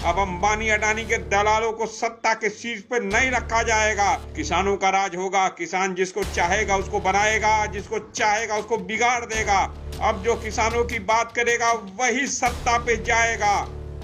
अब अंबानी अडानी के दलालों को सत्ता के शीर्ष पर नहीं रखा जाएगा। किसानों का राज होगा। किसान जिसको चाहेगा उसको बनाएगा, जिसको चाहेगा उसको बिगाड़ देगा। अब जो किसानों की बात करेगा वही सत्ता पे जाएगा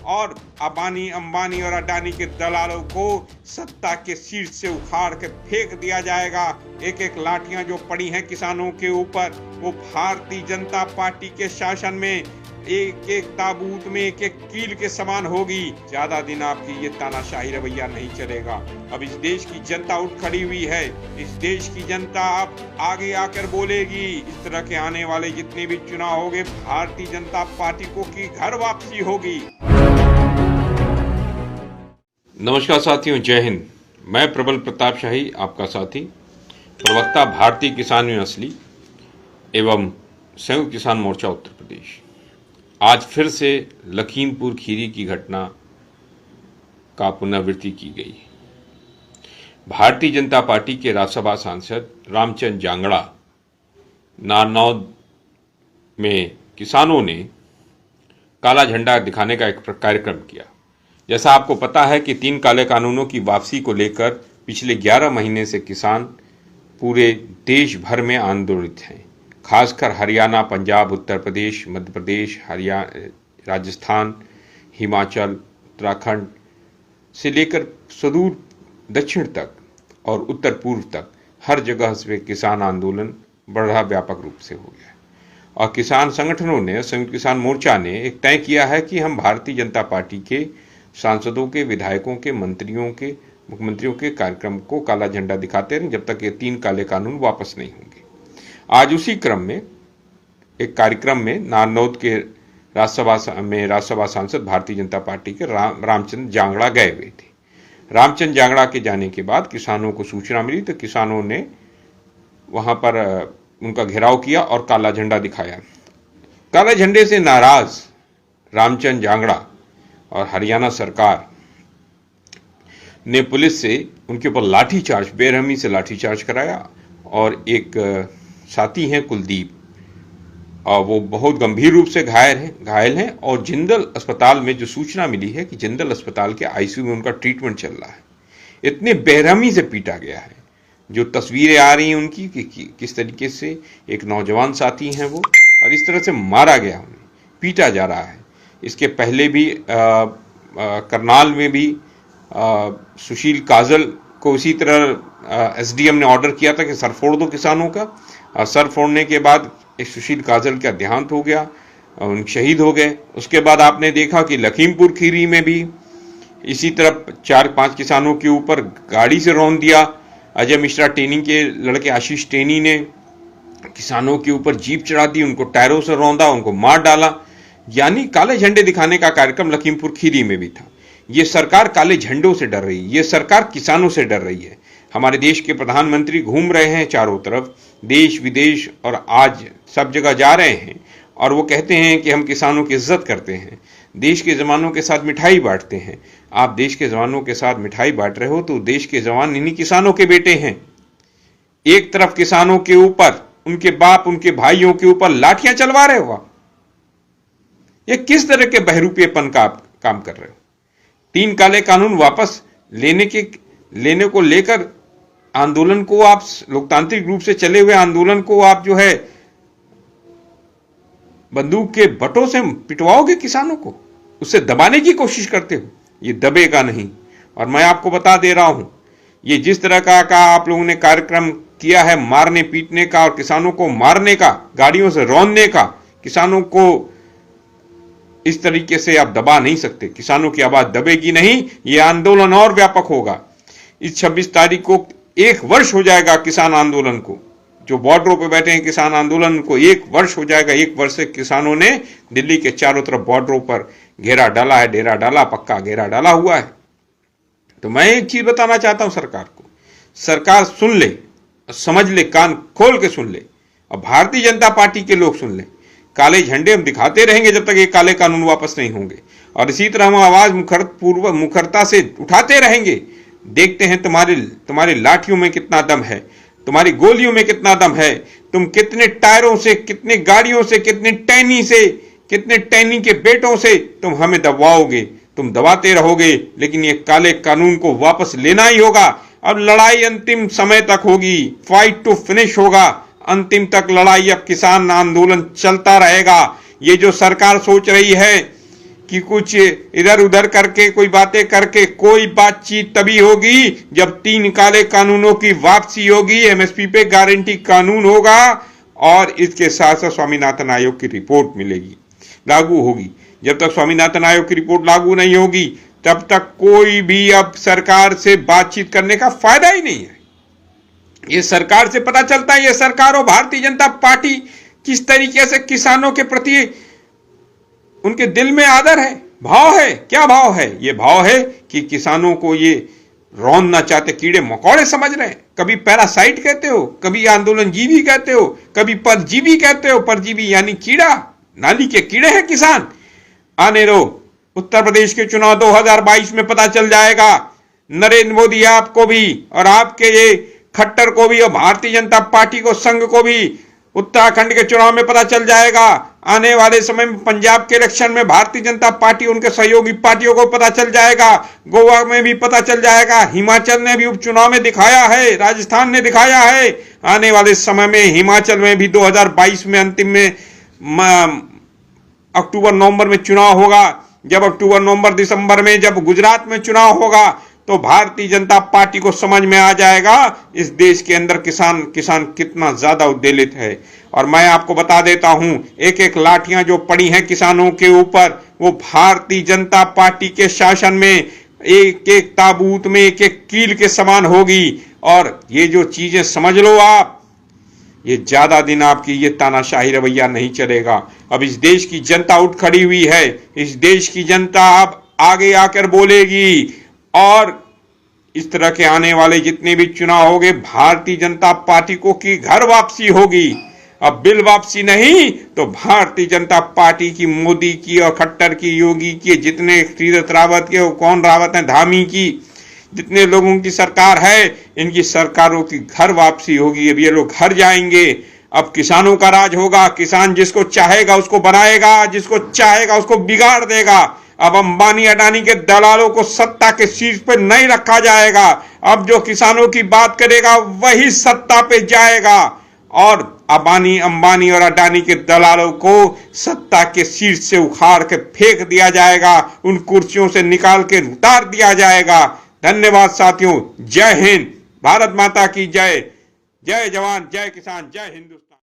और अंबानी और अडानी के दलालों को सत्ता के शीर्ष से उखाड़ के फेंक दिया जाएगा। एक एक लाठियां जो पड़ी हैं किसानों के ऊपर, वो भारतीय जनता पार्टी के शासन में एक एक ताबूत में एक एक कील के समान होगी। ज्यादा दिन आपकी ये तानाशाही रवैया नहीं चलेगा। अब इस देश की जनता उठ खड़ी हुई है। इस देश की जनता अब आगे आकर बोलेगी। इस तरह के आने वाले जितने भी चुनाव होंगे, भारतीय जनता पार्टी को की घर वापसी होगी। नमस्कार साथियों, जय हिंद। मैं प्रबल प्रताप शाही, आपका साथी, प्रवक्ता भारतीय किसान यूनियन असली एवं संयुक्त किसान मोर्चा उत्तर प्रदेश। आज फिर से लखीमपुर खीरी की घटना का पुनरावृत्ति की गई। भारतीय जनता पार्टी के राज्यसभा सांसद रामचंद्र जांगड़ा नारनौद में किसानों ने काला झंडा दिखाने का एक कार्यक्रम किया। जैसा आपको पता है कि 3 काले कानूनों की वापसी को लेकर पिछले 11 महीने से किसान पूरे देश भर में आंदोलित हैं। खासकर हरियाणा, पंजाब, उत्तर प्रदेश, मध्य प्रदेश, राजस्थान, हिमाचल, उत्तराखंड से लेकर सुदूर दक्षिण तक और उत्तर पूर्व तक हर जगह से किसान आंदोलन बड़ा व्यापक रूप से हो गया है। और किसान संगठनों ने, संयुक्त किसान मोर्चा ने एक तय किया है कि हम भारतीय जनता पार्टी के सांसदों के, विधायकों के, मंत्रियों के, मुख्यमंत्रियों के कार्यक्रम को काला झंडा दिखाते रहें जब तक ये 3 काले कानून वापस नहीं होंगे। आज उसी क्रम में एक कार्यक्रम में नारनौद के राज्यसभा सांसद भारतीय जनता पार्टी के रामचंद्र जांगड़ा गए हुए थे। रामचंद्र जांगड़ा के जाने के बाद किसानों को सूचना मिली तो किसानों ने वहां पर उनका घेराव किया और काला झंडा दिखाया। काले झंडे से नाराज रामचंद्र जांगड़ा और हरियाणा सरकार ने पुलिस से उनके ऊपर लाठीचार्ज, बेरहमी से लाठीचार्ज कराया और एक साथी हैं कुलदीप, और वो बहुत गंभीर रूप से घायल हैं और जिंदल अस्पताल में जो सूचना मिली है कि जिंदल अस्पताल के आईसीयू में उनका ट्रीटमेंट चल रहा है। इतने बेरहमी से पीटा गया है। जो तस्वीरें आ रही हैं उनकी कि किस तरीके से एक नौजवान साथी हैं वो, और इस तरह से मारा गया, उन्हें पीटा जा रहा है। इसके पहले भी करनाल में भी सुशील काजल को इसी तरह एसडीएम ने ऑर्डर किया था कि सर फोड़ दो किसानों का, और सर फोड़ने के बाद एक सुशील काजल का देहांत हो गया, उन शहीद हो गए। उसके बाद आपने देखा कि लखीमपुर खीरी में भी इसी तरह 4-5 किसानों के ऊपर गाड़ी से रौंद दिया। अजय मिश्रा टेनी के लड़के आशीष टेनी ने किसानों के ऊपर जीप चढ़ा दी, उनको टायरों से रौंदा, उनको मार डाला। यानी काले झंडे दिखाने का कार्यक्रम लखीमपुर खीरी में भी था। ये सरकार काले झंडों से डर रही है, ये सरकार किसानों से डर रही है। हमारे देश के प्रधानमंत्री घूम रहे हैं चारों तरफ, देश विदेश, और आज सब जगह जा रहे हैं और वो कहते हैं कि हम किसानों की इज्जत करते हैं, देश के जवानों के साथ मिठाई बांटते हैं। आप देश के जवानों के साथ मिठाई बांट रहे हो तो देश के जवान इन्हीं किसानों के बेटे हैं। एक तरफ किसानों के ऊपर, उनके बाप, उनके भाइयों के ऊपर लाठियां चलवा रहे हो। ये किस तरह के बहरूपीपन का काम कर रहे हो? 3 काले कानून वापस लेने को लेकर आंदोलन को आप, लोकतांत्रिक रूप से चले हुए आंदोलन को आप जो है बंदूक के बटों से पिटवाओगे किसानों को, उससे दबाने की कोशिश करते हो। ये दबेगा नहीं। और मैं आपको बता दे रहा हूं, ये जिस तरह का आप लोगों ने कार्यक्रम किया है मारने पीटने का और किसानों को मारने का, गाड़ियों से रौंदने का, किसानों को इस तरीके से आप दबा नहीं सकते। किसानों की आवाज दबेगी नहीं, ये आंदोलन और व्यापक होगा। इस 26 तारीख को 1 वर्ष हो जाएगा किसान आंदोलन को। जो बॉर्डरों पे बैठे हैं किसान आंदोलन को 1 वर्ष हो जाएगा। 1 वर्ष से किसानों ने दिल्ली के चारों तरफ बॉर्डरों पर घेरा डाला है, डेरा डाला, पक्का घेरा डाला हुआ है। तो मैं एक चीज बताना चाहता हूं सरकार को, सरकार सुन ले, समझ ले, कान खोल के सुन ले, और भारतीय जनता पार्टी के लोग सुन ले। काले झंडे हम दिखाते रहेंगे जब तक ये काले कानून वापस नहीं होंगे, और इसी तरह हम आवाज मुखरता से उठाते रहेंगे। देखते हैं तुम्हारी लाठियों में कितना दम है, तुम्हारी गोलियों में कितना दम है, तुम कितने टायरों से, कितने गाड़ियों से, कितने टैनी के बेटों से तुम हमें दबाओगे। तुम दबाते रहोगे, लेकिन ये काले कानून को वापस लेना ही होगा। अब लड़ाई अंतिम समय तक होगी, फाइट टू फिनिश होगा, अंतिम तक लड़ाई। अब किसान आंदोलन चलता रहेगा। ये जो सरकार सोच रही है कि कुछ इधर उधर करके कोई बातें करके कोई बातचीत तभी होगी जब 3 काले कानूनों की वापसी होगी, एमएसपी पे गारंटी कानून होगा और इसके साथ साथ स्वामीनाथन आयोग की रिपोर्ट मिलेगी, लागू होगी। जब तक स्वामीनाथन आयोग की रिपोर्ट लागू नहीं होगी तब तक कोई भी अब सरकार से बातचीत करने का फायदा ही नहीं है। ये सरकार से पता चलता है, ये सरकार और भारतीय जनता पार्टी किस तरीके से किसानों के प्रति उनके दिल में आदर है, भाव है। क्या भाव है? ये भाव है कि किसानों को ये रौंदना चाहते, कीड़े मकोड़े समझ रहे हैं। कभी पैरासाइट कहते हो, कभी आंदोलन जीवी कहते हो, कभी परजीवी कहते हो। परजीवी यानी कीड़ा, नाली के कीड़े हैं किसान। आने दो, उत्तर प्रदेश के चुनाव 2022 में पता चल जाएगा। नरेंद्र मोदी आपको भी और आपके ये खट्टर को भी और भारतीय जनता पार्टी को, संघ को भी उत्तराखंड के चुनाव में पता चल जाएगा। आने वाले समय में पंजाब के इलेक्शन में भारतीय जनता पार्टी उनके सहयोगी पार्टियों को पता चल जाएगा। गोवा में भी पता चल जाएगा। हिमाचल ने भी उपचुनाव में दिखाया है, राजस्थान ने दिखाया है। आने वाले समय में हिमाचल में भी 2022 में अंतिम में अक्टूबर नवंबर में चुनाव होगा। जब अक्टूबर नवंबर दिसंबर में जब गुजरात में चुनाव होगा तो भारतीय जनता पार्टी को समझ में आ जाएगा इस देश के अंदर किसान कितना ज्यादा उद्वेलित है। और मैं आपको बता देता हूं, एक एक लाठियां जो पड़ी हैं किसानों के ऊपर, वो भारतीय जनता पार्टी के शासन में एक एक ताबूत में एक एक कील के समान होगी। और ये जो चीजें समझ लो आप, ये ज्यादा दिन आपकी ये तानाशाही रवैया नहीं चलेगा। अब इस देश की जनता उठ खड़ी हुई है। इस देश की जनता अब आगे आकर बोलेगी और इस तरह के आने वाले जितने भी चुनाव होंगे, भारतीय जनता पार्टी को की घर वापसी होगी। अब बिल वापसी नहीं तो भारतीय जनता पार्टी की, मोदी की और खट्टर की, योगी की, जितने तीरथ रावत के, कौन रावत है, धामी की, जितने लोगों की सरकार है, इनकी सरकारों की घर वापसी होगी। अब ये लोग घर जाएंगे। अब किसानों का राज होगा। किसान जिसको चाहेगा उसको बनाएगा, जिसको चाहेगा उसको बिगाड़ देगा। अब अंबानी अडानी के दलालों को सत्ता के शीर्ष पर नहीं रखा जाएगा। अब जो किसानों की बात करेगा वही सत्ता पे जाएगा और अंबानी और अडानी के दलालों को सत्ता के शीर्ष से उखाड़ के फेंक दिया जाएगा, उन कुर्सियों से निकाल के उतार दिया जाएगा। धन्यवाद साथियों। जय हिंद, भारत माता की जय। जय जवान, जय किसान, जय हिंदुस्तान।